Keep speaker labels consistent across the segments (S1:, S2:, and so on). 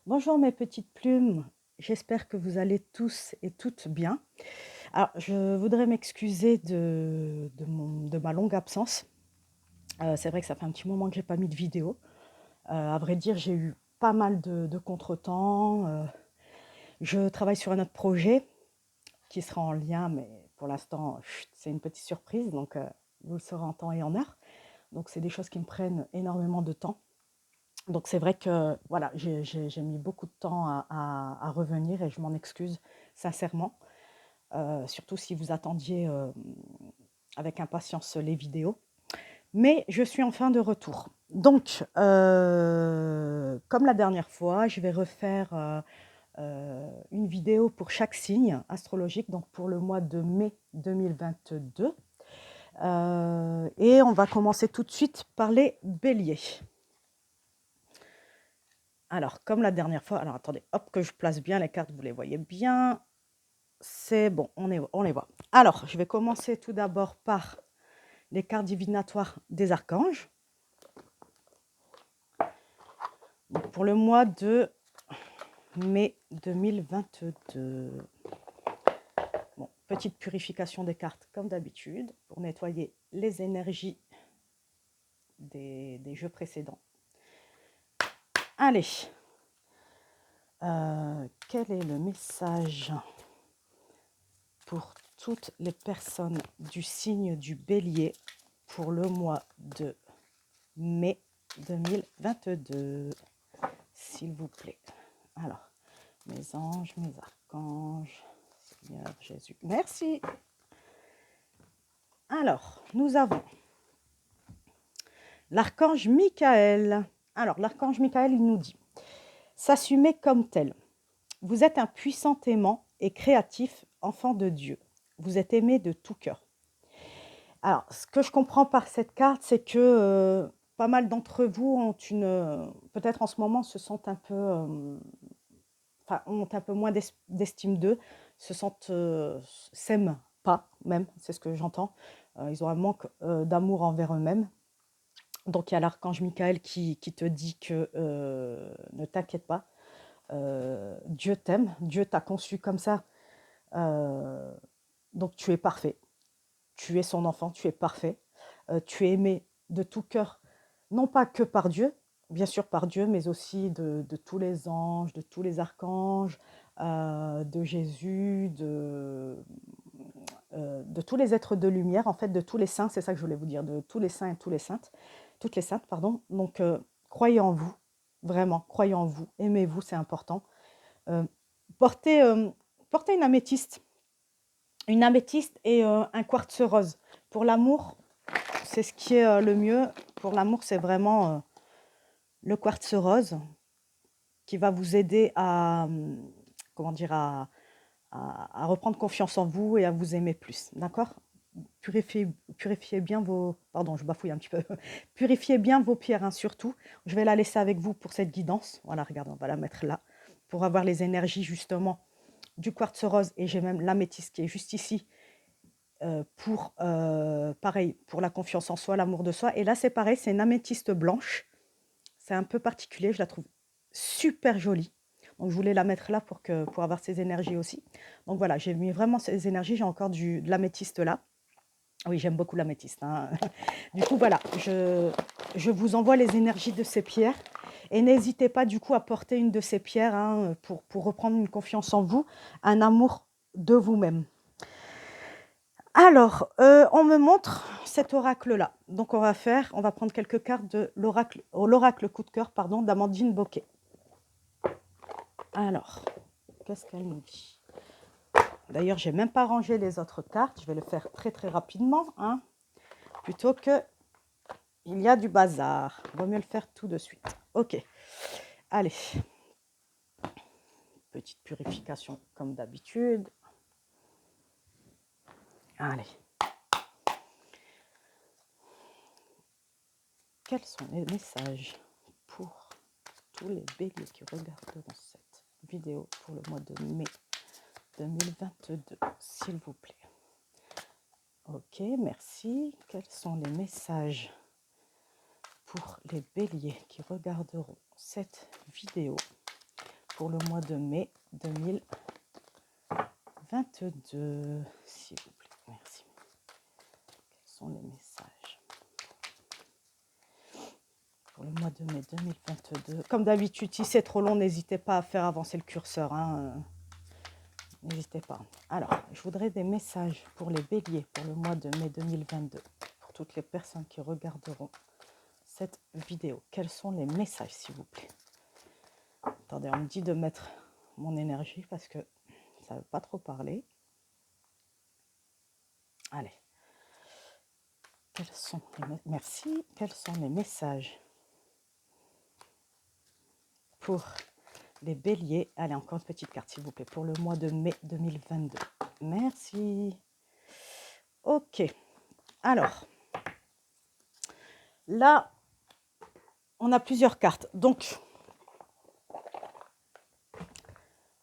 S1: Bonjour mes petites plumes, j'espère que vous allez tous et toutes bien. Alors, je voudrais m'excuser de ma longue absence. C'est vrai que ça fait un petit moment que j'ai pas mis de vidéo. À vrai dire, j'ai eu pas mal de contretemps. Je travaille sur un autre projet qui sera en lien, mais pour l'instant, chut, c'est une petite surprise, donc vous le saurez en temps et en heure. Donc, c'est des choses qui me prennent énormément de temps. Donc c'est vrai que voilà, j'ai mis beaucoup de temps à revenir et je m'en excuse sincèrement, surtout si vous attendiez avec impatience les vidéos. Mais je suis enfin de retour. Donc, comme la dernière fois, je vais refaire une vidéo pour chaque signe astrologique, donc pour le mois de mai 2022. Et on va commencer tout de suite par les béliers. Alors, comme la dernière fois, alors attendez, hop, que je place bien les cartes, vous les voyez bien. C'est bon, on les voit. Alors, je vais commencer tout d'abord par les cartes divinatoires des archanges. Donc, pour le mois de mai 2022. Bon, petite purification des cartes comme d'habitude pour nettoyer les énergies des jeux précédents. Allez, quel est le message pour toutes les personnes du signe du bélier pour le mois de mai 2022, s'il vous plaît? Alors, mes anges, mes archanges, Seigneur Jésus, merci. Alors, nous avons l'archange Michael. Alors, l'archange Michael, il nous dit « S'assumer comme tel. Vous êtes un puissant aimant et créatif enfant de Dieu. Vous êtes aimé de tout cœur. » Alors, ce que je comprends par cette carte, c'est que pas mal d'entre vous ont peut-être en ce moment, se sentent un peu, ont un peu moins d'estime d'eux, se sentent, s'aiment pas même, c'est ce que j'entends. Ils ont un manque d'amour envers eux-mêmes. Donc, il y a l'archange Michael qui te dit que ne t'inquiète pas, Dieu t'aime, Dieu t'a conçu comme ça, donc tu es parfait. Tu es son enfant, tu es parfait. Tu es aimé de tout cœur, non pas que par Dieu, bien sûr par Dieu, mais aussi de tous les anges, de tous les archanges, de Jésus, de tous les êtres de lumière, en fait, de tous les saints, c'est ça que je voulais vous dire, de tous les saints et tous les saintes, toutes les saintes, pardon. Donc, croyez en vous, vraiment, croyez en vous, aimez-vous, c'est important. Euh, portez, portez une améthyste et un quartz rose. Pour l'amour, c'est ce qui est le mieux. Pour l'amour, c'est vraiment le quartz rose qui va vous aider à, comment dire, à reprendre confiance en vous et à vous aimer plus. D'accord? Purifiez bien vos... Pardon, je bafouille un petit peu. Purifiez bien vos pierres, hein, surtout. Je vais la laisser avec vous pour cette guidance. Voilà, regardez, on va la mettre là. Pour avoir les énergies, justement, du quartz rose. Et j'ai même l'améthyste qui est juste ici. Pour, pareil, pour la confiance en soi, l'amour de soi. Et là, c'est pareil, c'est une améthyste blanche. C'est un peu particulier, je la trouve super jolie. Donc, je voulais la mettre là pour avoir ces énergies aussi. Donc, voilà, j'ai mis vraiment ces énergies. J'ai encore de l'améthyste là. Oui, j'aime beaucoup l'améthyste, hein. Du coup, voilà, je vous envoie les énergies de ces pierres. Et n'hésitez pas, du coup, à porter une de ces pierres, hein, pour reprendre une confiance en vous, un amour de vous-même. Alors, on me montre cet oracle-là. Donc, on va prendre quelques cartes de l'oracle coup de cœur, pardon, d'Amandine Bocquet. Alors, qu'est-ce qu'elle nous dit? D'ailleurs, je n'ai même pas rangé les autres cartes. Je vais le faire très, très rapidement, hein, plutôt que il y a du bazar. Il vaut mieux le faire tout de suite. Ok, allez. Petite purification comme d'habitude. Allez. Quels sont les messages pour tous les béliers qui regarderont cette vidéo pour le mois de mai 2022, s'il vous plaît? Ok, merci. Quels sont les messages pour les béliers qui regarderont cette vidéo pour le mois de mai 2022, s'il vous plaît. Merci. Quels sont les messages pour le mois de mai 2022? Comme d'habitude, si c'est trop long, n'hésitez pas à faire avancer le curseur. Hein. N'hésitez pas. Alors, je voudrais des messages pour les béliers pour le mois de mai 2022. Pour toutes les personnes qui regarderont cette vidéo. Quels sont les messages, s'il vous plaît? Attendez, on me dit de mettre mon énergie parce que ça ne veut pas trop parler. Allez. Merci. Quels sont les messages pour les béliers? Allez, encore une petite carte, s'il vous plaît, pour le mois de mai 2022. Merci. Ok. Alors, là, on a plusieurs cartes. Donc,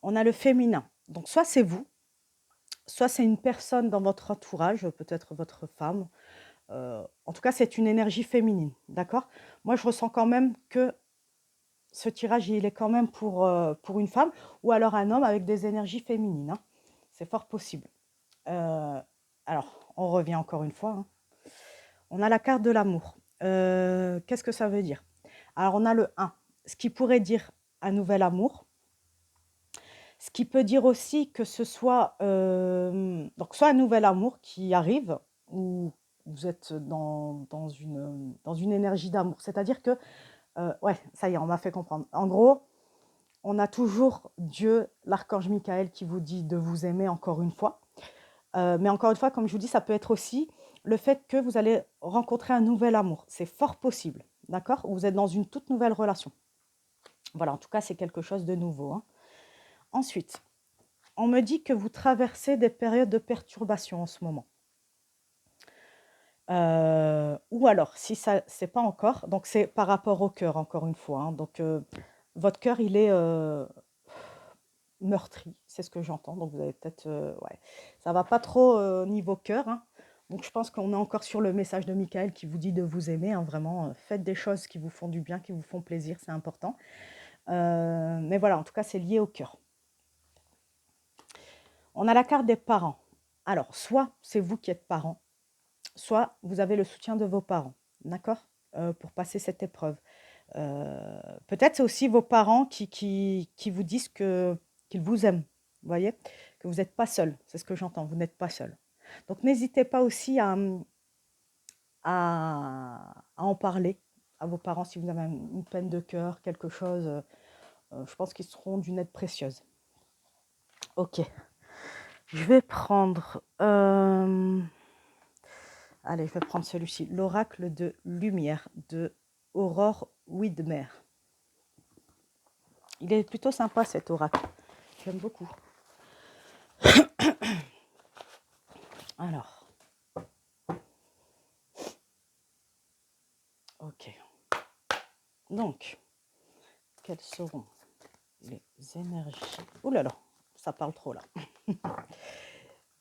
S1: on a le féminin. Donc, soit c'est vous, soit c'est une personne dans votre entourage, peut-être votre femme. En tout cas, c'est une énergie féminine, d'accord? Moi, je ressens quand même que ce tirage, il est quand même pour une femme ou alors un homme avec des énergies féminines. Hein. C'est fort possible. Alors, on revient encore une fois. Hein. On a la carte de l'amour. Qu'est-ce que ça veut dire? Alors, on a le 1, ce qui pourrait dire un nouvel amour. Ce qui peut dire aussi que ce soit, donc soit un nouvel amour qui arrive, ou vous êtes dans une énergie d'amour. C'est-à-dire que, ouais, ça y est, on m'a fait comprendre. En gros, on a toujours Dieu, l'archange Michael qui vous dit de vous aimer encore une fois. Mais encore une fois, comme je vous dis, ça peut être aussi le fait que vous allez rencontrer un nouvel amour. C'est fort possible, d'accord? Vous êtes dans une toute nouvelle relation. Voilà, en tout cas, c'est quelque chose de nouveau. Hein. Ensuite, on me dit que vous traversez des périodes de perturbation en ce moment. Ou alors, si ça c'est pas encore, donc c'est par rapport au cœur, encore une fois. Hein. Donc, votre cœur, il est meurtri, c'est ce que j'entends. Donc, vous avez peut-être... ouais, ça va pas trop niveau cœur. Hein. Donc, je pense qu'on est encore sur le message de Michael qui vous dit de vous aimer. Hein, vraiment, faites des choses qui vous font du bien, qui vous font plaisir, c'est important. Mais voilà, en tout cas, c'est lié au cœur. On a la carte des parents. Alors, soit c'est vous qui êtes parents, soit vous avez le soutien de vos parents, d'accord? Pour passer cette épreuve. Peut-être c'est aussi vos parents qui vous disent qu'ils vous aiment, vous voyez? Que vous n'êtes pas seul, c'est ce que j'entends, vous n'êtes pas seul. Donc n'hésitez pas aussi à en parler à vos parents si vous avez une peine de cœur, quelque chose. Je pense qu'ils seront d'une aide précieuse. Ok. Je vais prendre... allez, je vais prendre celui-ci. L'oracle de lumière de Aurore Widmer. Il est plutôt sympa cet oracle. J'aime beaucoup. Alors. Ok. Donc, quelles seront les énergies... Ouh là là, ça parle trop là.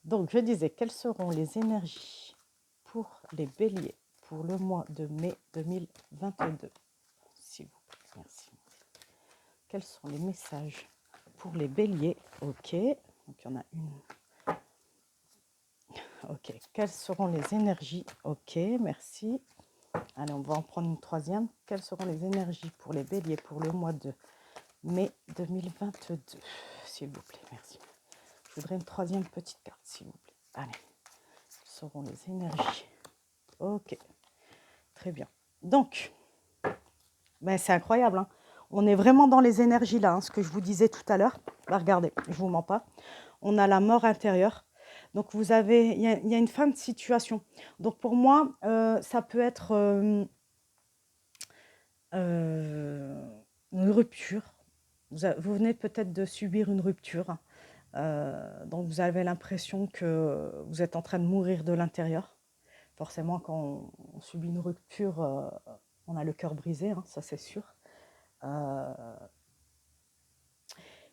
S1: Donc, je disais, quelles seront les énergies pour les béliers pour le mois de mai 2022? S'il vous plaît, merci. Quels sont les messages pour les béliers? Ok, donc il y en a une. Ok, quelles seront les énergies? Ok, merci. Allez, on va en prendre une troisième. Quelles seront les énergies pour les béliers pour le mois de mai 2022? S'il vous plaît, merci. Je voudrais une troisième petite carte, s'il vous plaît. Allez, quelles seront les énergies? Ok, très bien. Donc, ben, c'est incroyable, hein. On est vraiment dans les énergies là, hein, ce que je vous disais tout à l'heure. Là, regardez, je ne vous mens pas. On a la mort intérieure. Donc, vous avez, il y a une fin de situation. Donc, pour moi, ça peut être une rupture. Vous venez peut-être de subir une rupture. Donc, vous avez l'impression que vous êtes en train de mourir de l'intérieur. Forcément, quand on subit une rupture, on a le cœur brisé, hein, ça c'est sûr.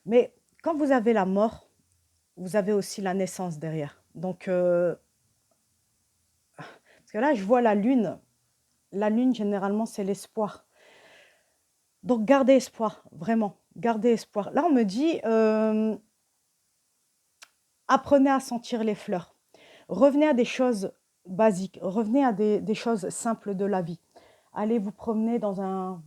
S1: Mais quand vous avez la mort, vous avez aussi la naissance derrière. Donc, parce que là, je vois la lune. La lune, généralement, c'est l'espoir. Donc, gardez espoir, vraiment. Gardez espoir. Là, on me dit, apprenez à sentir les fleurs. Revenez à des choses basiques. Revenez à des choses simples de la vie. Allez vous promener dans un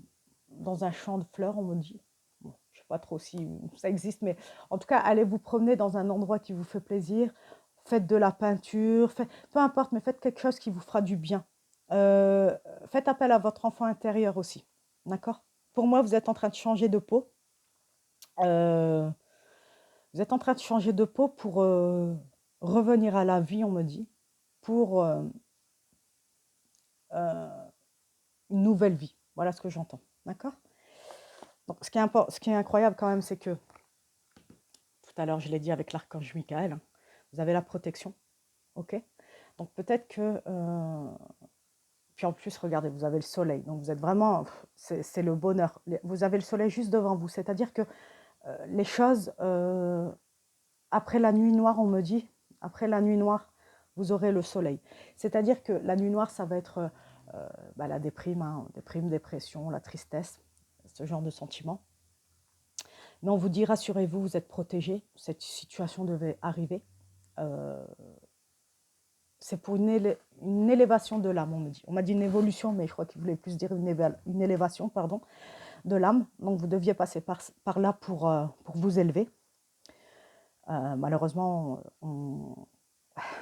S1: champ de fleurs, on me dit. Bon, je ne sais pas trop si ça existe, mais en tout cas, allez vous promener dans un endroit qui vous fait plaisir. Faites de la peinture, peu importe, mais faites quelque chose qui vous fera du bien. Euh, Faites appel à votre enfant intérieur aussi. D'accord? Pour moi, vous êtes en train de changer de peau. Euh, Vous êtes en train de changer de peau pour revenir à la vie, on me dit, pour euh, une nouvelle vie. Voilà ce que j'entends. D'accord? Donc, ce qui est incroyable quand même, c'est que tout à l'heure, je l'ai dit avec l'archange Michael, hein, vous avez la protection. OK? Donc, peut-être que. Puis en plus, regardez, vous avez le soleil. Donc, vous êtes vraiment. C'est le bonheur. Vous avez le soleil juste devant vous. C'est-à-dire que les choses. Après la nuit noire, on me dit, après la nuit noire, vous aurez le soleil. C'est-à-dire que la nuit noire, ça va être la déprime, hein, déprime, dépression, la tristesse, ce genre de sentiments. Mais on vous dit, rassurez-vous, vous êtes protégés, cette situation devait arriver. Euh, c'est pour une élévation de l'âme, on me dit. On m'a dit une évolution, mais je crois qu'il voulait plus dire une élévation, pardon, de l'âme. Donc vous deviez passer par là pour vous élever. Malheureusement,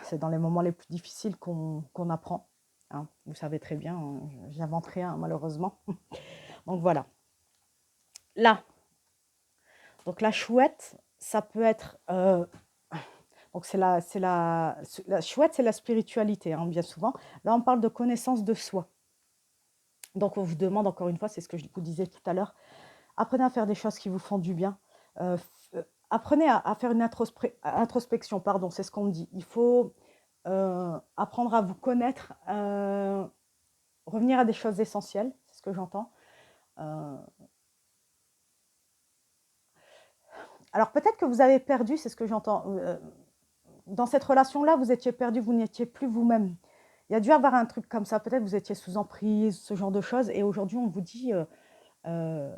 S1: c'est dans les moments les plus difficiles qu'on apprend. Hein. Vous savez très bien, hein, j'invente rien malheureusement. Donc voilà. Là, donc la chouette, ça peut être... donc la chouette, c'est la spiritualité, hein, bien souvent. Là, on parle de connaissance de soi. Donc on vous demande, encore une fois, c'est ce que je vous disais tout à l'heure, apprenez à faire des choses qui vous font du bien. Apprenez à faire une introspection, pardon, c'est ce qu'on me dit. Il faut apprendre à vous connaître, revenir à des choses essentielles, c'est ce que j'entends. Alors peut-être que vous avez perdu, c'est ce que j'entends. Dans cette relation-là, vous étiez perdu, vous n'étiez plus vous-même. Il y a dû avoir un truc comme ça, peut-être vous étiez sous emprise, ce genre de choses, et aujourd'hui on vous dit, euh,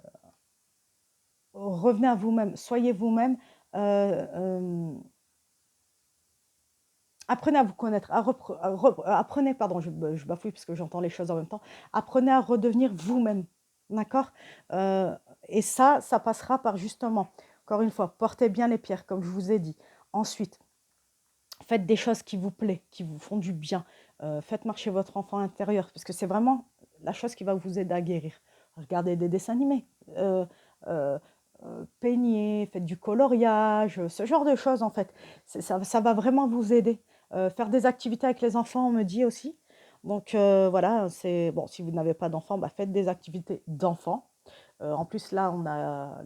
S1: revenez à vous-même, soyez vous-même, euh, euh, apprenez à vous connaître, apprenez, pardon, je bafouille parce que j'entends les choses en même temps, apprenez à redevenir vous-même, d'accord. Et ça passera par justement, encore une fois, portez bien les pierres, comme je vous ai dit. Ensuite, faites des choses qui vous plaisent, qui vous font du bien. Faites marcher votre enfant intérieur, parce que c'est vraiment la chose qui va vous aider à guérir. Regardez des dessins animés, euh, euh, peignez, faites du coloriage, ce genre de choses en fait. Ça va vraiment vous aider. Faire des activités avec les enfants, on me dit aussi. Donc voilà, c'est bon, si vous n'avez pas d'enfants, bah, faites des activités d'enfants. En plus, là,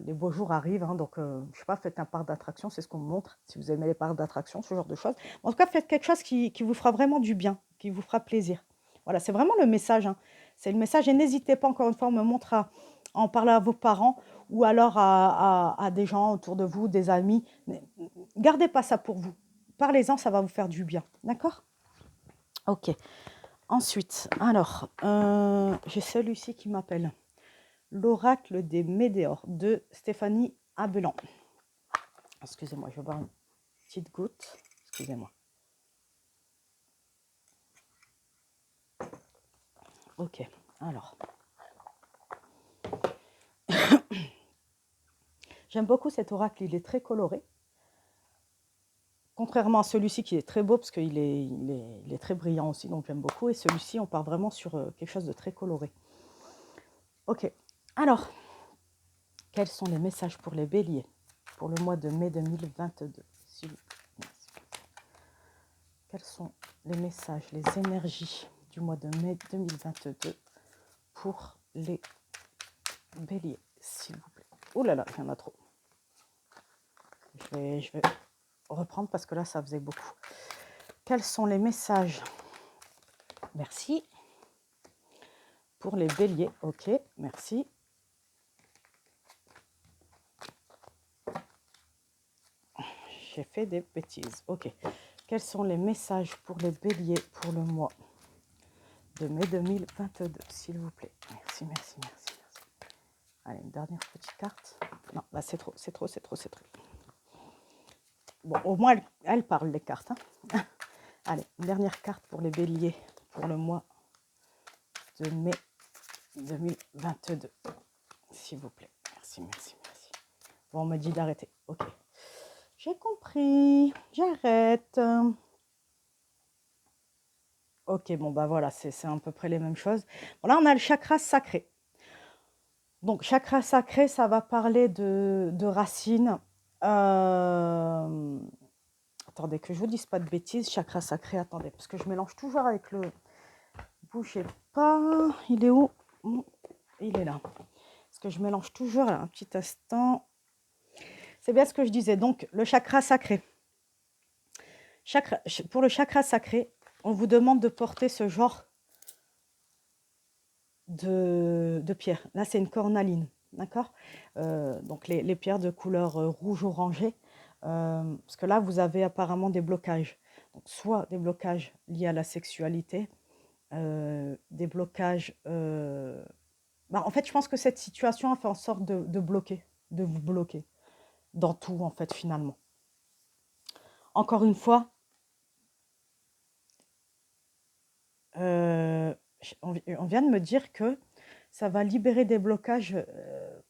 S1: les beaux jours arrivent, hein, donc je sais pas, faites un parc d'attractions, c'est ce qu'on me montre, si vous aimez les parcs d'attractions, ce genre de choses. En tout cas, faites quelque chose qui vous fera vraiment du bien, qui vous fera plaisir. Voilà, c'est vraiment le message, hein. C'est le message, et n'hésitez pas, encore une fois, on me montre à en parler à vos parents ou alors à des gens autour de vous, des amis. Mais gardez pas ça pour vous. Parlez-en, ça va vous faire du bien. D'accord? Ok. Ensuite, alors, j'ai celui-ci qui m'appelle. L'oracle des météores de Stéphanie Abelan. Excusez-moi, je vais boire une petite goutte. Excusez-moi. Ok, alors. J'aime beaucoup cet oracle, il est très coloré. Contrairement à celui-ci qui est très beau, parce qu'il est très brillant aussi, donc j'aime beaucoup. Et celui-ci, on part vraiment sur quelque chose de très coloré. Ok, alors, quels sont les messages pour les béliers pour le mois de mai 2022 Quels sont les messages, les énergies du mois de mai 2022 pour les béliers, s'il vous plaît? Oh là là, il y en a trop. Je vais reprendre parce que là, ça faisait beaucoup. Quels sont les messages? Merci. Pour les béliers, ok, merci. J'ai fait des bêtises, ok. Quels sont les messages pour les béliers pour le mois de mai 2022, s'il vous plaît? Merci, merci, merci, merci. Allez, une dernière petite carte. Non, là, c'est trop, c'est trop, c'est trop, c'est trop. Bon, au moins, elle parle, les cartes. Hein. Allez, une dernière carte pour les béliers pour le mois de mai 2022. S'il vous plaît. Merci, merci, merci. Bon, on me dit d'arrêter. Ok. J'ai compris. J'arrête. Ok, bon, bah voilà, c'est à peu près les mêmes choses. Bon, là, on a le chakra sacré. Donc, chakra sacré, ça va parler de racines. Attendez, que je vous dise pas de bêtises. Chakra sacré, attendez, parce que je mélange toujours avec le... Bougez pas. Il est où? Il est là. Parce que je mélange toujours, là, un petit instant. C'est bien ce que je disais. Donc, le chakra sacré. Pour le chakra sacré, on vous demande de porter ce genre de pierre. Là, c'est une cornaline, d'accord. Donc, les pierres de couleur rouge-orangé, parce que là, vous avez apparemment des blocages. Donc, soit des blocages liés à la sexualité, des blocages... en fait, je pense que cette situation a fait en sorte de bloquer, de vous bloquer dans tout, en fait, finalement. Encore une fois, on vient de me dire que ça va libérer des blocages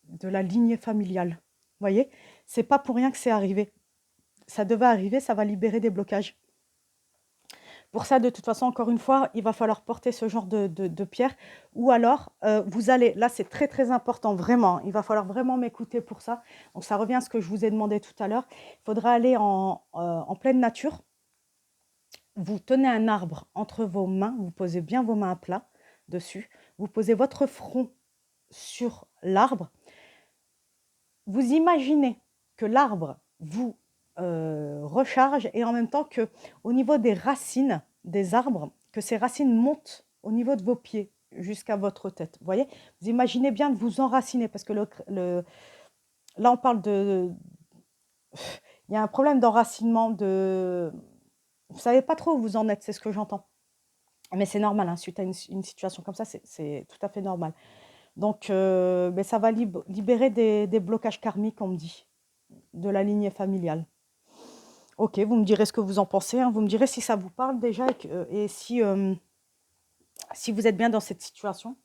S1: de la lignée familiale. Vous voyez, c'est pas pour rien que c'est arrivé. Ça devait arriver, ça va libérer des blocages. Pour ça, de toute façon, encore une fois, il va falloir porter ce genre de pierre. Ou alors, vous allez, là c'est très très important, vraiment, il va falloir vraiment m'écouter pour ça. Donc ça revient à ce que je vous ai demandé tout à l'heure. Il faudra aller en pleine nature. Vous tenez un arbre entre vos mains, vous posez bien vos mains à plat dessus. Vous posez votre front sur l'arbre. Vous imaginez que l'arbre vous recharge et en même temps que au niveau des racines des arbres, que ces racines montent au niveau de vos pieds jusqu'à votre tête. Vous voyez, vous imaginez bien de vous enraciner parce que là on parle de... Il y a un problème d'enracinement, vous ne savez pas trop où vous en êtes, c'est ce que j'entends. Mais c'est normal, hein, suite à une situation comme ça, c'est tout à fait normal. Donc, ça va libérer des blocages karmiques, on me dit, de la lignée familiale. Ok, vous me direz ce que vous en pensez, hein. Vous me direz si ça vous parle déjà et si vous êtes bien dans cette situation.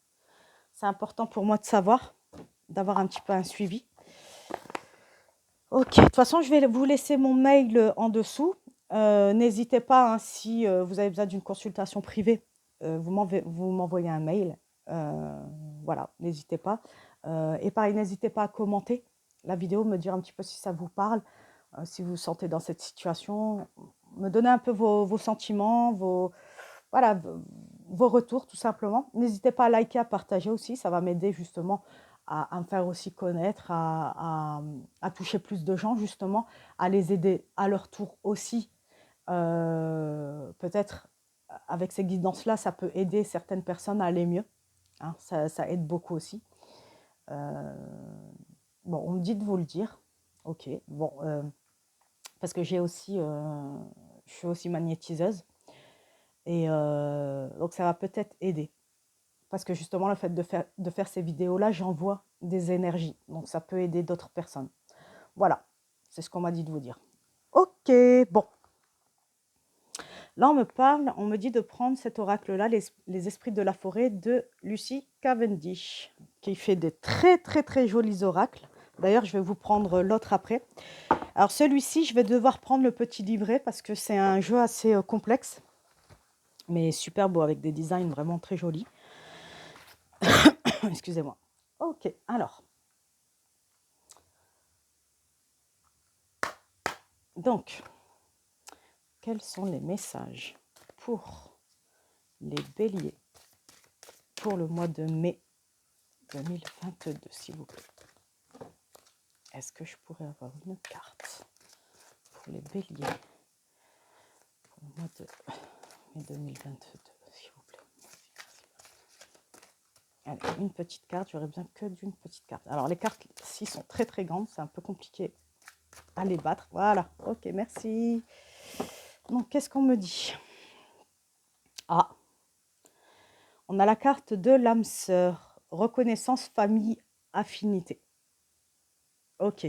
S1: C'est important pour moi de savoir, d'avoir un petit peu un suivi. Ok, de toute façon, je vais vous laisser mon mail en dessous. N'hésitez pas, hein, si vous avez besoin d'une consultation privée, vous m'envoyez un mail. Voilà, n'hésitez pas. Et pareil, n'hésitez pas à commenter la vidéo, me dire un petit peu si ça vous parle. Si vous vous sentez dans cette situation, me donner un peu vos sentiments, voilà, vos retours tout simplement. N'hésitez pas à liker, à partager aussi, ça va m'aider justement à me faire aussi connaître, à toucher plus de gens justement, à les aider à leur tour aussi. Peut-être avec ces guidances-là, ça peut aider certaines personnes à aller mieux. Hein, ça aide beaucoup aussi. Bon, on me dit de vous le dire. Ok, bon, parce que je suis aussi magnétiseuse. Et donc, ça va peut-être aider. Parce que justement, le fait de faire ces vidéos-là, j'envoie des énergies. Donc, ça peut aider d'autres personnes. Voilà, c'est ce qu'on m'a dit de vous dire. Ok, bon. Là, on me dit de prendre cet oracle-là, les esprits de la forêt de Lucy Cavendish, qui fait des très, très, très jolis oracles. D'ailleurs, je vais vous prendre l'autre après. Alors, celui-ci, je vais devoir prendre le petit livret parce que c'est un jeu assez complexe, mais super beau, avec des designs vraiment très jolis. Excusez-moi. Ok, alors. Donc, quels sont les messages pour les béliers pour le mois de mai 2022, s'il vous plaît? Est-ce que je pourrais avoir une carte pour les béliers pour le mois de mai 2022, s'il vous plaît? Allez, une petite carte, j'aurais besoin que d'une petite carte. Alors, les cartes ici sont très très grandes, c'est un peu compliqué à les battre. Voilà, ok, merci. Donc, qu'est-ce qu'on me dit? Ah, on a la carte de l'âme sœur, reconnaissance, famille, affinité. Ok.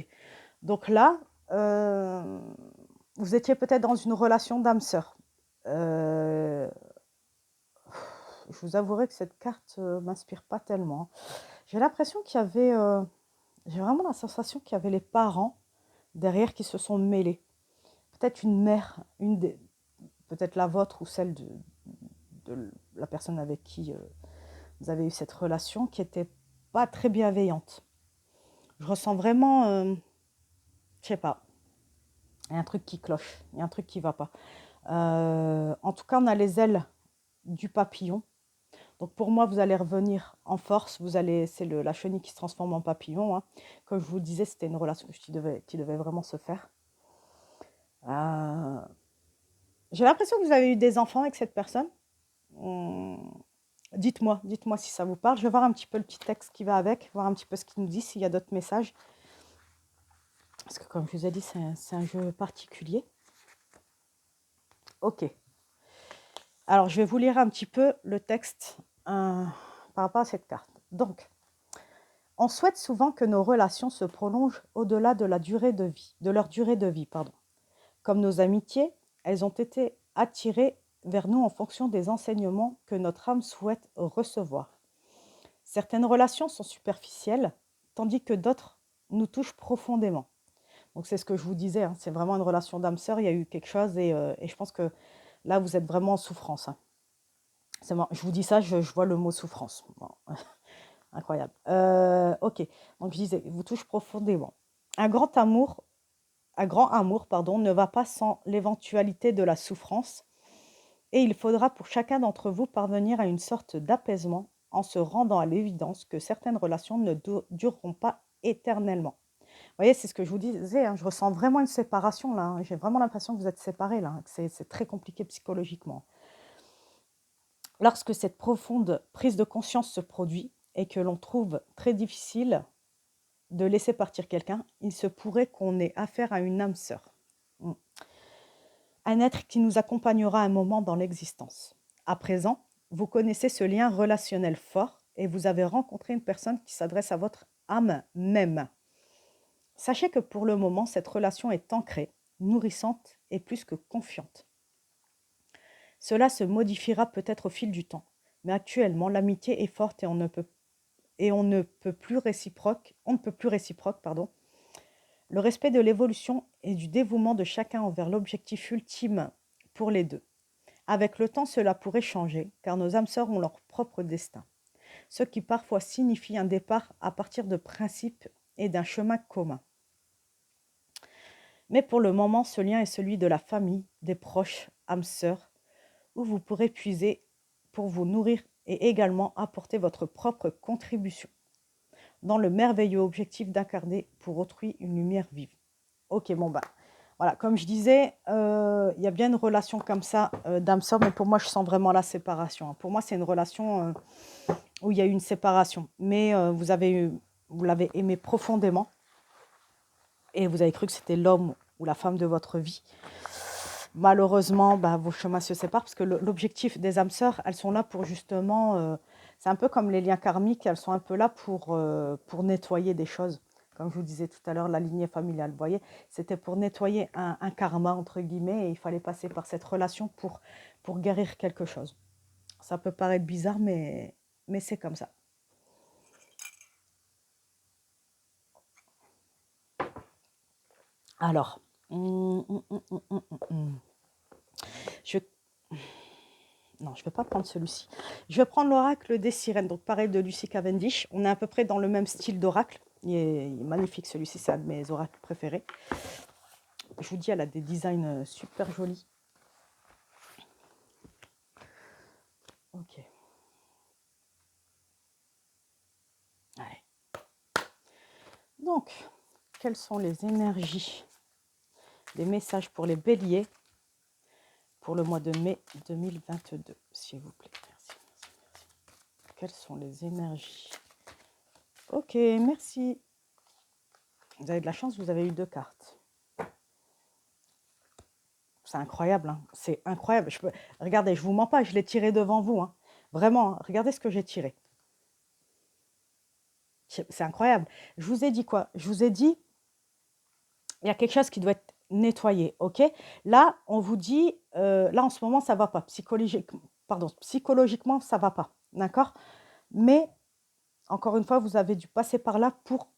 S1: Donc là, euh, vous étiez peut-être dans une relation d'âme-sœur. Euh, je vous avouerai que cette carte m'inspire pas tellement. J'ai l'impression qu'il y avait, j'ai vraiment la sensation qu'il y avait les parents derrière qui se sont mêlés. Peut-être une mère, peut-être la vôtre ou celle de la personne avec qui vous avez eu cette relation, qui était pas très bienveillante. Je ressens vraiment, je sais pas, il y a un truc qui cloche, il y a un truc qui va pas. En tout cas, on a les ailes du papillon. Donc pour moi, vous allez revenir en force. C'est la chenille qui se transforme en papillon, hein. Comme je vous disais, c'était une relation qui devait vraiment se faire. Euh, j'ai l'impression que vous avez eu des enfants avec cette personne. Hum, dites-moi si ça vous parle. Je vais voir un petit peu le petit texte qui va avec, voir un petit peu ce qu'il nous dit, s'il y a d'autres messages. Parce que comme je vous ai dit, c'est un jeu particulier. Ok. Alors, je vais vous lire un petit peu le texte par rapport à cette carte. Donc, on souhaite souvent que nos relations se prolongent au-delà de leur durée de vie, pardon. Comme nos amitiés, elles ont été attirées vers nous en fonction des enseignements que notre âme souhaite recevoir. Certaines relations sont superficielles, tandis que d'autres nous touchent profondément. Donc c'est ce que je vous disais, hein, c'est vraiment une relation d'âme-sœur, il y a eu quelque chose et je pense que là, vous êtes vraiment en souffrance, hein. Je vous dis ça, je vois le mot souffrance. Bon, incroyable. Ok, donc je disais, vous touche profondément. Un grand amour, pardon, ne va pas sans l'éventualité de la souffrance et il faudra pour chacun d'entre vous parvenir à une sorte d'apaisement en se rendant à l'évidence que certaines relations ne dureront pas éternellement. Vous voyez, c'est ce que je vous disais, hein, je ressens vraiment une séparation là, hein. J'ai vraiment l'impression que vous êtes séparés là, hein, que c'est très compliqué psychologiquement. Lorsque cette profonde prise de conscience se produit et que l'on trouve très difficile de laisser partir quelqu'un, il se pourrait qu'on ait affaire à une âme sœur. Un être qui nous accompagnera un moment dans l'existence. À présent, vous connaissez ce lien relationnel fort et vous avez rencontré une personne qui s'adresse à votre âme même. Sachez que pour le moment, cette relation est ancrée, nourrissante et plus que confiante. Cela se modifiera peut-être au fil du temps, mais actuellement, l'amitié est forte et on ne peut plus réciproque, pardon. Le respect de l'évolution et du dévouement de chacun envers l'objectif ultime pour les deux. Avec le temps, cela pourrait changer, car nos âmes sœurs ont leur propre destin, ce qui parfois signifie un départ à partir de principes et d'un chemin commun. Mais pour le moment, ce lien est celui de la famille, des proches, âmes sœurs, où vous pourrez puiser pour vous nourrir et également apporter votre propre contribution dans le merveilleux objectif d'incarner pour autrui une lumière vive. Ok, bon bah, voilà, comme je disais, il y a bien une relation comme ça d'âme sœur, mais pour moi, je sens vraiment la séparation, hein. Pour moi, c'est une relation où il y a eu une séparation, mais vous l'avez aimé profondément et vous avez cru que c'était l'homme ou la femme de votre vie. Malheureusement, bah, vos chemins se séparent parce que l'objectif des âmes sœurs, elles sont là pour justement, c'est un peu comme les liens karmiques, elles sont un peu là pour nettoyer des choses. Comme je vous disais tout à l'heure, la lignée familiale, vous voyez, c'était pour nettoyer un karma, entre guillemets, et il fallait passer par cette relation pour guérir quelque chose. Ça peut paraître bizarre, mais c'est comme ça. Alors, je non, je ne vais pas prendre celui-ci. Je vais prendre l'oracle des sirènes, donc pareil de Lucy Cavendish. On est à peu près dans le même style d'oracle. Il est magnifique celui-ci, c'est un de mes oracles préférés. Je vous dis, elle a des designs super jolis. Ok. Ouais. Donc, quelles sont les énergies des messages pour les béliers pour le mois de mai 2022, s'il vous plaît. Merci. Quelles sont les énergies? Ok, merci. Vous avez de la chance, vous avez eu 2 cartes. C'est incroyable, hein. C'est incroyable. Regardez, je ne vous mens pas, je l'ai tiré devant vous, hein. Vraiment, hein. Regardez ce que j'ai tiré. C'est incroyable. Je vous ai dit quoi? Je vous ai dit Il y a quelque chose qui doit être nettoyé, ok? Là, on vous dit, là en ce moment, ça va pas. Psychologiquement, ça va pas, d'accord? Mais, encore une fois, vous avez dû passer par là pour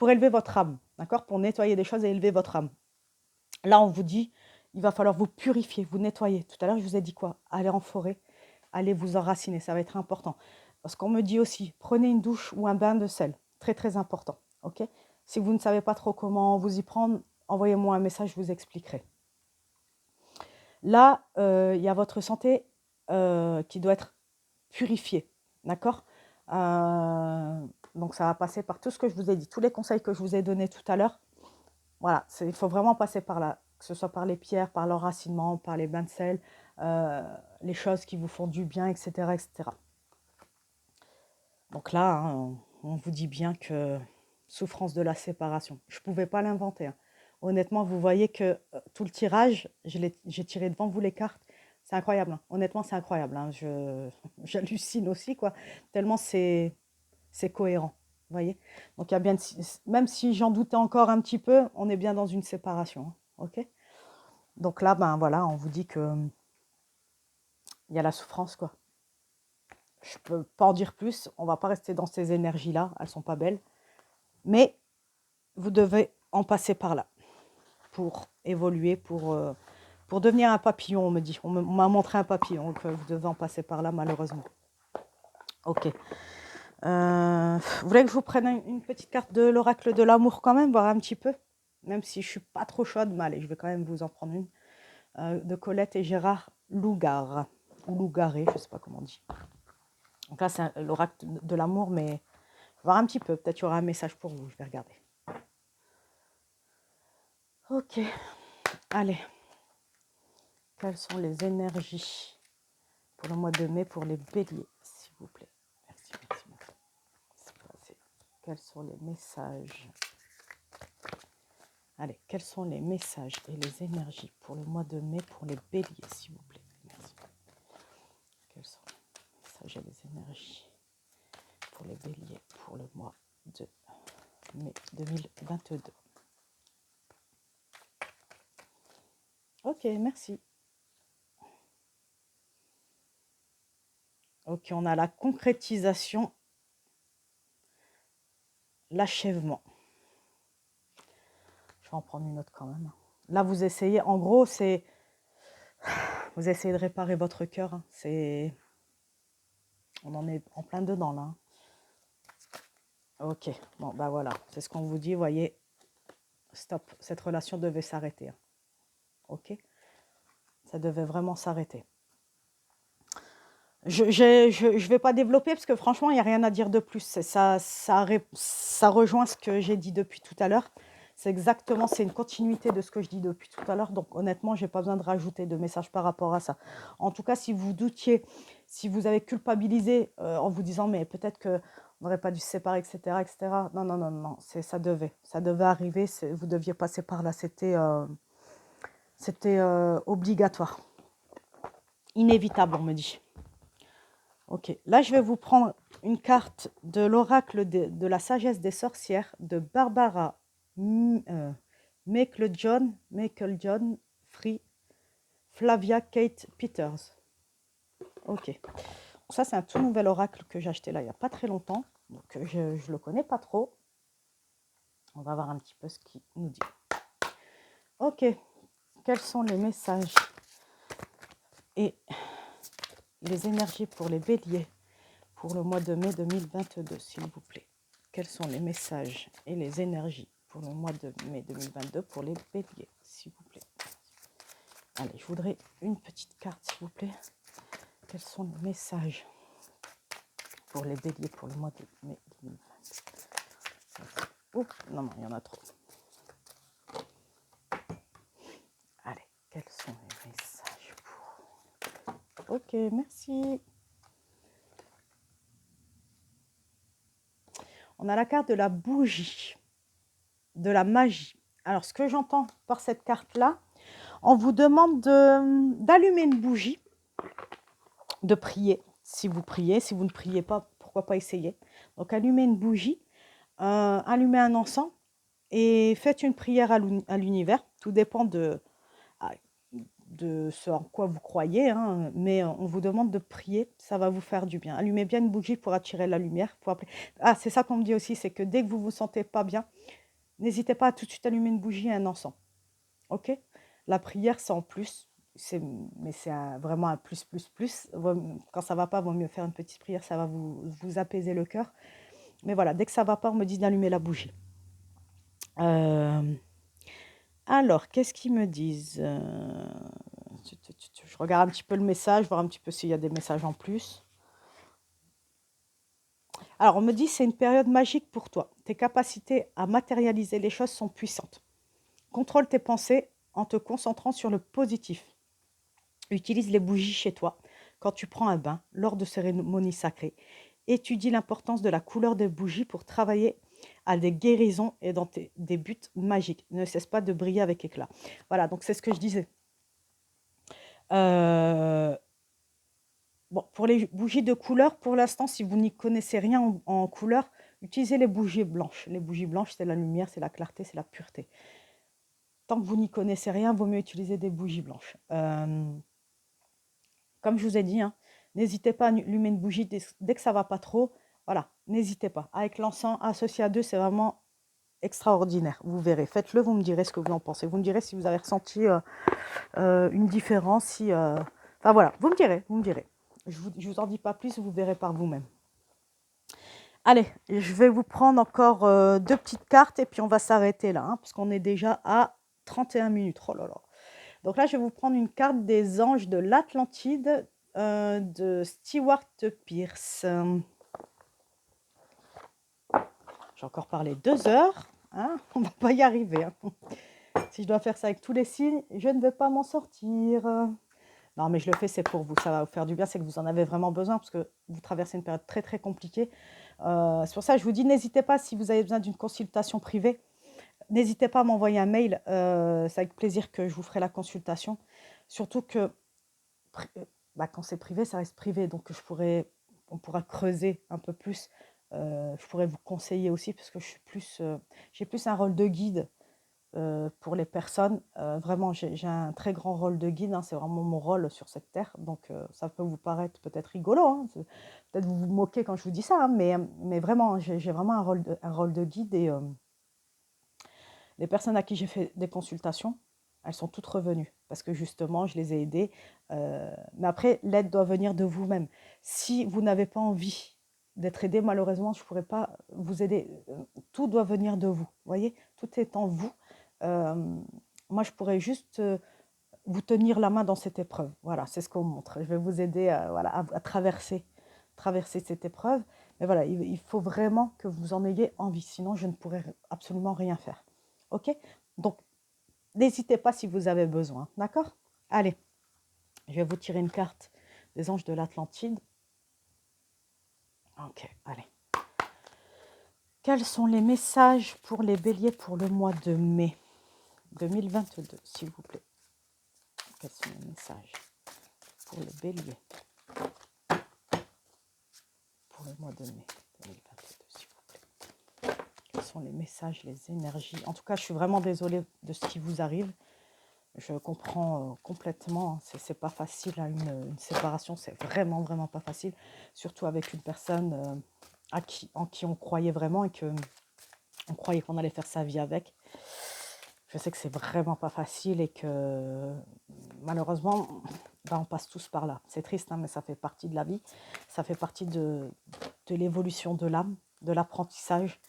S1: élever votre âme, d'accord? Pour nettoyer des choses et élever votre âme. Là, on vous dit, il va falloir vous purifier, vous nettoyer. Tout à l'heure, je vous ai dit quoi? Allez en forêt, allez vous enraciner, ça va être important. Parce qu'on me dit aussi, prenez une douche ou un bain de sel. Très, très important, ok? Si vous ne savez pas trop comment vous y prendre, envoyez-moi un message, je vous expliquerai. Là, il y a votre santé qui doit être purifiée, d'accord? Donc, ça va passer par tout ce que je vous ai dit, tous les conseils que je vous ai donnés tout à l'heure. Voilà, il faut vraiment passer par là, que ce soit par les pierres, par l'enracinement, par les bains de sel, les choses qui vous font du bien, etc., etc. Donc là, hein, on vous dit bien que souffrance de la séparation. Je ne pouvais pas l'inventer, hein. Honnêtement, vous voyez que tout le tirage, j'ai tiré devant vous les cartes. C'est incroyable, hein. Honnêtement, c'est incroyable, hein. J'hallucine aussi, quoi. Tellement c'est cohérent. Vous voyez? Donc, il y a bien, même si j'en doutais encore un petit peu, on est bien dans une séparation, hein. OK? Donc là, ben voilà, on vous dit que il y a la souffrance, quoi. Je peux pas en dire plus. On va pas rester dans ces énergies-là. Elles sont pas belles. Mais vous devez en passer par là pour évoluer, pour devenir un papillon, on me dit. On m'a montré un papillon, donc vous devez en passer par là, malheureusement. Ok. Vous voulez que je vous prenne une petite carte de l'oracle de l'amour quand même, voir un petit peu? Même si je suis pas trop chaude, mais allez, je vais quand même vous en prendre une. De Colette et Gérard Lougar. Ou Lougaré, je sais pas comment on dit. Donc là, c'est l'oracle de l'amour, mais voir un petit peu. Peut-être qu'il y aura un message pour vous, je vais regarder. Ok, allez. Quelles sont les énergies pour le mois de mai pour les béliers, s'il vous plaît? Merci, merci, merci. Quels sont les messages? Allez, quels sont les messages et les énergies pour le mois de mai pour les béliers, s'il vous plaît? Merci. Quels sont les messages et les énergies pour les béliers pour le mois de mai 2022? Ok, merci. Ok, on a la concrétisation, l'achèvement. Je vais en prendre une autre quand même. Là, vous essayez, en gros, vous essayez de réparer votre cœur, hein. On en est en plein dedans, là, hein. Ok, bon, bah voilà, c'est ce qu'on vous dit, voyez, stop, cette relation devait s'arrêter, hein. Ok, ça devait vraiment s'arrêter. Je vais pas développer parce que franchement, il n'y a rien à dire de plus. Ça rejoint ce que j'ai dit depuis tout à l'heure. C'est une continuité de ce que je dis depuis tout à l'heure. Donc honnêtement, je n'ai pas besoin de rajouter de message par rapport à ça. En tout cas, si vous doutiez, si vous avez culpabilisé en vous disant mais peut-être qu'on n'aurait pas dû se séparer, etc., etc. Non, non, non, non, ça devait arriver. Vous deviez passer par là. C'était obligatoire, inévitable, on me dit. Ok, là je vais vous prendre une carte de l'oracle de la sagesse des sorcières de Barbara Michael John Free Flavia Kate Peters. Ok, ça c'est un tout nouvel oracle que j'ai acheté là il n'y a pas très longtemps, donc je ne le connais pas trop. On va voir un petit peu ce qu'il nous dit. Ok, quels sont les messages et les énergies pour les béliers pour le mois de mai 2022, s'il vous plaît? Quels sont les messages et les énergies pour le mois de mai 2022 pour les béliers, s'il vous plaît? Allez, je voudrais une petite carte, s'il vous plaît. Quels sont les messages pour les béliers pour le mois de mai 2022? Oups, non, il y en a trop. Allez, quels sont les messages pour... Ok, merci. On a la carte de la bougie, de la magie. Alors, ce que j'entends par cette carte-là, on vous demande d'allumer une bougie, de prier. Si vous priez, si vous ne priez pas, pourquoi pas essayer. Donc, allumer une bougie, allumer un encens et faites une prière à l'univers. Tout dépend à- de ce en quoi vous croyez, hein, mais on vous demande de prier, ça va vous faire du bien. Allumez bien une bougie pour attirer la lumière. Ah, c'est ça qu'on me dit aussi, c'est que dès que vous vous sentez pas bien, n'hésitez pas à tout de suite allumer une bougie et un encens. Ok? La prière, c'est en plus, mais c'est vraiment un plus, plus, plus. Quand ça va pas, vaut mieux faire une petite prière, ça va vous apaiser le cœur. Mais voilà, dès que ça va pas, on me dit d'allumer la bougie. Euh, alors, qu'est-ce qu'ils me disent? Je regarde un petit peu le message, voir un petit peu s'il y a des messages en plus. Alors, on me dit c'est une période magique pour toi. Tes capacités à matérialiser les choses sont puissantes. Contrôle tes pensées en te concentrant sur le positif. Utilise les bougies chez toi quand tu prends un bain, lors de cérémonies sacrées. Étudie l'importance de la couleur des bougies pour travailler à des guérisons et dans des buts magiques. Ne cesse pas de briller avec éclat. Voilà, donc c'est ce que je disais. Euh, bon, pour les bougies de couleur, pour l'instant, si vous n'y connaissez rien en couleur, utilisez les bougies blanches. Les bougies blanches, c'est la lumière, c'est la clarté, c'est la pureté. Tant que vous n'y connaissez rien, il vaut mieux utiliser des bougies blanches. Comme je vous ai dit, hein, n'hésitez pas à allumer une bougie dès que ça ne va pas trop. Voilà, n'hésitez pas. Avec l'encens associé à deux, c'est vraiment extraordinaire. Vous verrez. Faites-le, vous me direz ce que vous en pensez. Vous me direz si vous avez ressenti une différence. Enfin voilà, vous me direz, vous me direz. Je vous en dis pas plus, vous verrez par vous-même. Allez, je vais vous prendre encore deux petites cartes et puis on va s'arrêter là, hein, parce qu'on est déjà à 31 minutes. Oh là là. Donc là, je vais vous prendre une carte des anges de l'Atlantide de Stewart Pearce. J'ai encore parlé 2 heures. Hein, on ne va pas y arriver. Hein. Si je dois faire ça avec tous les signes, je ne vais pas m'en sortir. Non, mais je le fais, c'est pour vous. Ça va vous faire du bien. C'est que vous en avez vraiment besoin parce que vous traversez une période très, très compliquée. C'est pour ça que je vous dis, n'hésitez pas si vous avez besoin d'une consultation privée. N'hésitez pas à m'envoyer un mail. C'est avec plaisir que je vous ferai la consultation. Surtout que quand c'est privé, ça reste privé. Donc, on pourra creuser un peu plus. Je pourrais vous conseiller aussi parce que j'ai plus un rôle de guide pour les personnes. Vraiment, j'ai un très grand rôle de guide. Hein, c'est vraiment mon rôle sur cette terre. Donc, ça peut vous paraître peut-être rigolo. Hein, peut-être vous vous moquez quand je vous dis ça. Hein, mais vraiment, j'ai vraiment un rôle de guide. Et les personnes à qui j'ai fait des consultations, elles sont toutes revenues parce que justement, je les ai aidées. Mais après, l'aide doit venir de vous-même. Si vous n'avez pas envie d'être aidé, malheureusement, je ne pourrais pas vous aider. Tout doit venir de vous. Vous voyez, tout est en vous. Euh, Moi, je pourrais juste vous tenir la main dans cette épreuve. Voilà, c'est ce qu'on montre. Je vais vous aider à traverser cette épreuve. Mais voilà, il faut vraiment que vous en ayez envie. Sinon, je ne pourrais absolument rien faire. OK? Donc, n'hésitez pas si vous avez besoin. D'accord? Allez, je vais vous tirer une carte des anges de l'Atlantide. OK, allez. Quels sont les messages pour les béliers pour le mois de mai 2022, s'il vous plaît? Quels sont les messages pour les béliers pour le mois de mai 2022, s'il vous plaît? Quels sont les messages, les énergies? En tout cas, je suis vraiment désolée de ce qui vous arrive. Je comprends complètement, hein, c'est pas facile, hein, une séparation, c'est vraiment, vraiment pas facile, surtout avec une personne en qui on croyait vraiment et on croyait qu'on allait faire sa vie avec. Je sais que c'est vraiment pas facile et que malheureusement, on passe tous par là. C'est triste, hein, mais ça fait partie de la vie, ça fait partie de l'évolution de l'âme, de l'apprentissage.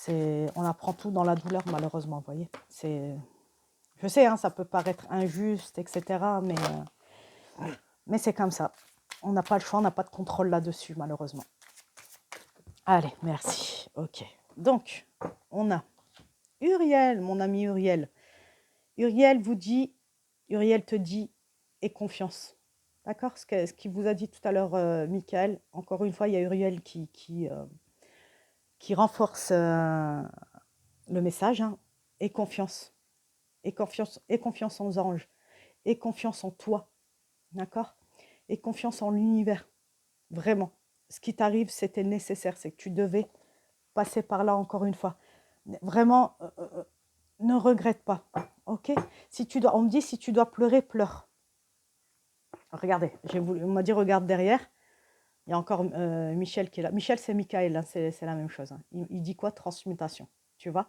S1: On apprend tout dans la douleur, malheureusement, vous voyez. Je sais, hein, ça peut paraître injuste, etc. Mais c'est comme ça. On n'a pas le choix, on n'a pas de contrôle là-dessus, malheureusement. Allez, merci. Ok. Donc, on a Uriel, mon ami Uriel. Uriel te dit, aie confiance. D'accord, ce qu'il vous a dit tout à l'heure, Michael. Encore une fois, il y a Uriel qui renforce le message. Hein. Aie confiance. Aie confiance aux anges. Aie confiance en toi. D'accord? Aie confiance en l'univers. Vraiment. Ce qui t'arrive, c'était nécessaire. C'est que tu devais passer par là encore une fois. Vraiment, ne regrette pas, ok? Si tu dois, on me dit, si tu dois pleurer, pleure. Regardez, on m'a dit, regarde derrière. Il y a encore Michel qui est là. Michel, c'est Michael, hein, c'est la même chose. Hein. Il dit quoi? Transmutation, tu vois?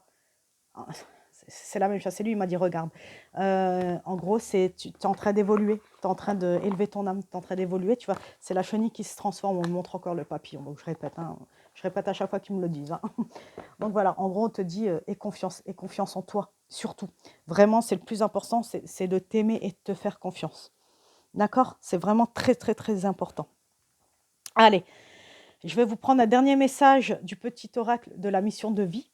S1: C'est la même chose. C'est lui, il m'a dit, regarde. En gros, tu es en train d'évoluer. Tu es en train d'élever ton âme. Tu es en train d'évoluer, tu vois. C'est la chenille qui se transforme. On me montre encore le papillon. Donc, je répète. Hein, je répète à chaque fois qu'ils me le disent. Hein. Donc, voilà. En gros, on te dit, aie confiance en toi, surtout. Vraiment, c'est le plus important. C'est de t'aimer et de te faire confiance. D'accord? C'est vraiment très, très, très important. Allez, je vais vous prendre un dernier message du petit oracle de la mission de vie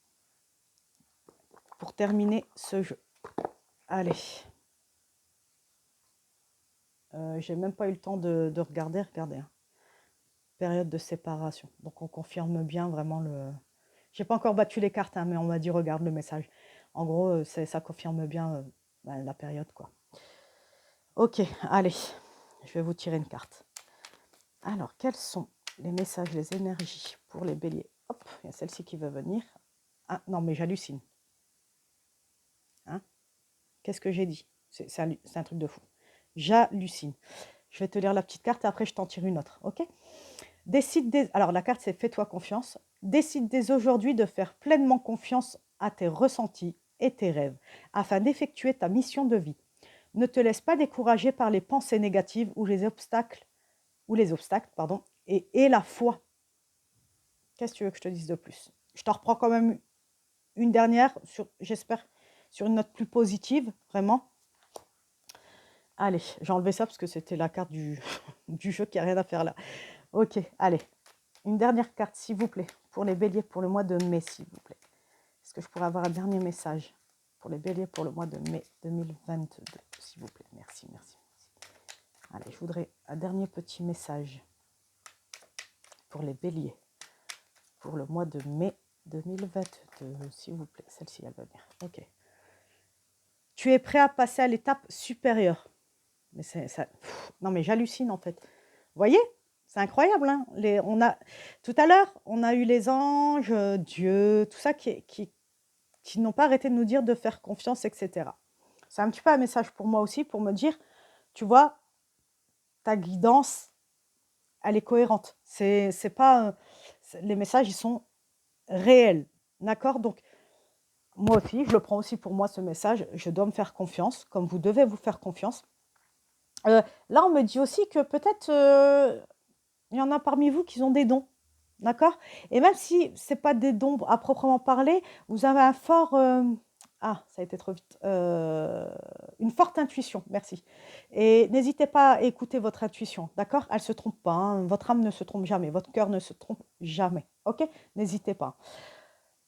S1: pour terminer ce jeu. Allez. J'ai même pas eu le temps de regarder. Regardez. Hein. Période de séparation. Donc, on confirme bien vraiment le... J'ai pas encore battu les cartes, hein, mais on m'a dit, regarde le message. En gros, ça confirme bien la période, quoi. Ok, allez. Je vais vous tirer une carte. Alors, quels sont les messages, les énergies pour les béliers? Hop, il y a celle-ci qui veut venir. Ah, non, mais j'hallucine. Hein? Qu'est-ce que j'ai dit? C'est un truc de fou. J'hallucine. Je vais te lire la petite carte et après, je t'en tire une autre. Ok? Alors, la carte, c'est fais-toi confiance. Décide dès aujourd'hui de faire pleinement confiance à tes ressentis et tes rêves afin d'effectuer ta mission de vie. Ne te laisse pas décourager par les pensées négatives ou les obstacles, et la foi. Qu'est-ce que tu veux que je te dise de plus? Je t'en reprends quand même une dernière, j'espère, sur une note plus positive, vraiment. Allez, j'ai enlevé ça parce que c'était la carte du, du jeu qui n'a rien à faire là. Ok, allez. Une dernière carte, s'il vous plaît, pour les béliers pour le mois de mai, s'il vous plaît. Est-ce que je pourrais avoir un dernier message pour les béliers pour le mois de mai 2022, s'il vous plaît? Merci, merci, merci. Allez, je voudrais un dernier petit message pour les béliers pour le mois de mai 2022, s'il vous plaît. Celle-ci, elle va venir. Ok. Tu es prêt à passer à l'étape supérieure. Mais ça... Non, mais j'hallucine, en fait. Vous voyez? C'est incroyable. Hein, tout à l'heure, on a eu les anges, Dieu, tout ça qui n'ont pas arrêté de nous dire de faire confiance, etc. C'est un petit peu un message pour moi aussi, pour me dire, tu vois, ta guidance, elle est cohérente. C'est pas... les messages, ils sont réels. D'accord? Donc, moi aussi, je le prends aussi pour moi, ce message. Je dois me faire confiance, comme vous devez vous faire confiance. Là, on me dit aussi que peut-être il y en a parmi vous qui ont des dons. D'accord? Et même si ce n'est pas des dons à proprement parler, vous avez un fort... ah, ça a été trop vite. Une forte intuition, merci. Et n'hésitez pas à écouter votre intuition, d'accord? Elle ne se trompe pas, hein, votre âme ne se trompe jamais, votre cœur ne se trompe jamais, ok? N'hésitez pas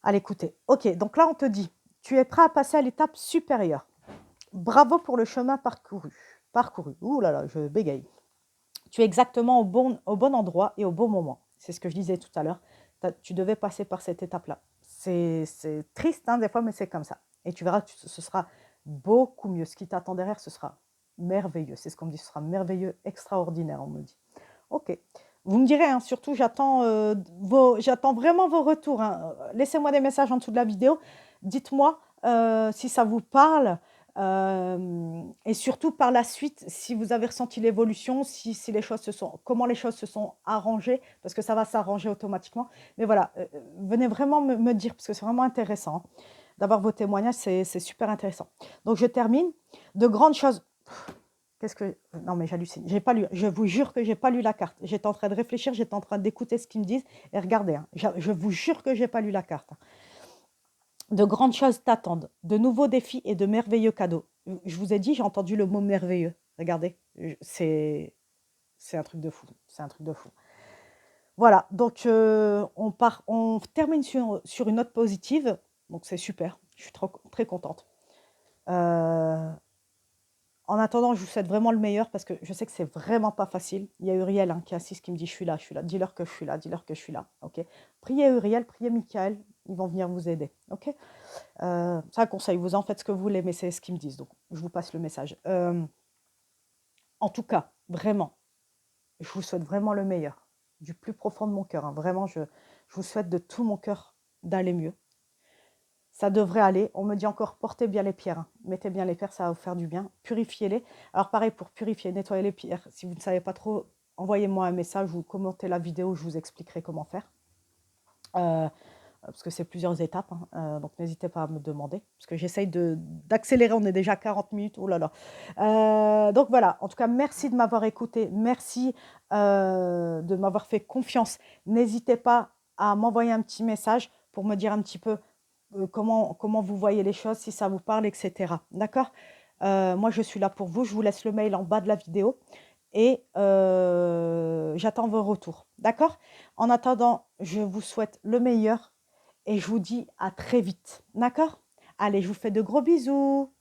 S1: à l'écouter. Ok, donc là, on te dit, tu es prêt à passer à l'étape supérieure. Bravo pour le chemin parcouru. Ouh là là, je bégaye. Tu es exactement au bon endroit et au bon moment. C'est ce que je disais tout à l'heure. Tu devais passer par cette étape-là. C'est triste, hein, des fois, mais c'est comme ça. Et tu verras que ce sera beaucoup mieux. Ce qui t'attend derrière, ce sera merveilleux. C'est ce qu'on me dit, ce sera merveilleux, extraordinaire, on me dit. Ok. Vous me direz, hein, surtout, j'attends vraiment vos retours. Hein. Laissez-moi des messages en dessous de la vidéo. Dites-moi si ça vous parle. Et surtout par la suite, si vous avez ressenti l'évolution, si les choses comment les choses se sont arrangées, parce que ça va s'arranger automatiquement. Mais voilà, venez vraiment me dire, parce que c'est vraiment intéressant d'avoir vos témoignages, c'est super intéressant. Donc je termine. De grandes choses. Qu'est-ce que... Non mais j'hallucine. J'ai pas lu. Je vous jure que j'ai pas lu la carte. J'étais en train de réfléchir, j'étais en train d'écouter ce qu'ils me disent. Et regardez, hein, je vous jure que j'ai pas lu la carte. De grandes choses t'attendent, de nouveaux défis et de merveilleux cadeaux. Je vous ai dit, j'ai entendu le mot merveilleux. Regardez, c'est un truc de fou. C'est un truc de fou. Voilà, donc on termine sur une note positive. Donc c'est super, je suis très contente. En attendant, je vous souhaite vraiment le meilleur parce que je sais que c'est vraiment pas facile. Il y a Uriel qui insiste, qui me dit je suis là. Dis-leur que je suis là, dis-leur que je suis là. Ok. Priez Uriel, priez Michael, ils vont venir vous aider. Ok. C'est un conseil, vous en faites ce que vous voulez, mais c'est ce qu'ils me disent. Donc, je vous passe le message. En tout cas, vraiment, je vous souhaite vraiment le meilleur, du plus profond de mon cœur. Hein. Vraiment, je vous souhaite de tout mon cœur d'aller mieux. ça devrait aller. On me dit encore, portez bien les pierres, hein. Mettez bien les pierres, ça va vous faire du bien. Purifiez-les. Alors pareil, pour purifier, nettoyer les pierres, si vous ne savez pas trop, envoyez-moi un message ou commentez la vidéo, je vous expliquerai comment faire. Parce que c'est plusieurs étapes, hein, donc n'hésitez pas à me demander, parce que j'essaye d'accélérer, on est déjà à 40 minutes, oh là là. Donc voilà, en tout cas, merci de m'avoir écouté, merci de m'avoir fait confiance. N'hésitez pas à m'envoyer un petit message pour me dire un petit peu comment vous voyez les choses, si ça vous parle, etc. D'accord? Moi, je suis là pour vous, je vous laisse le mail en bas de la vidéo et j'attends vos retours. D'accord? En attendant, je vous souhaite le meilleur et je vous dis à très vite. D'accord? Allez, je vous fais de gros bisous.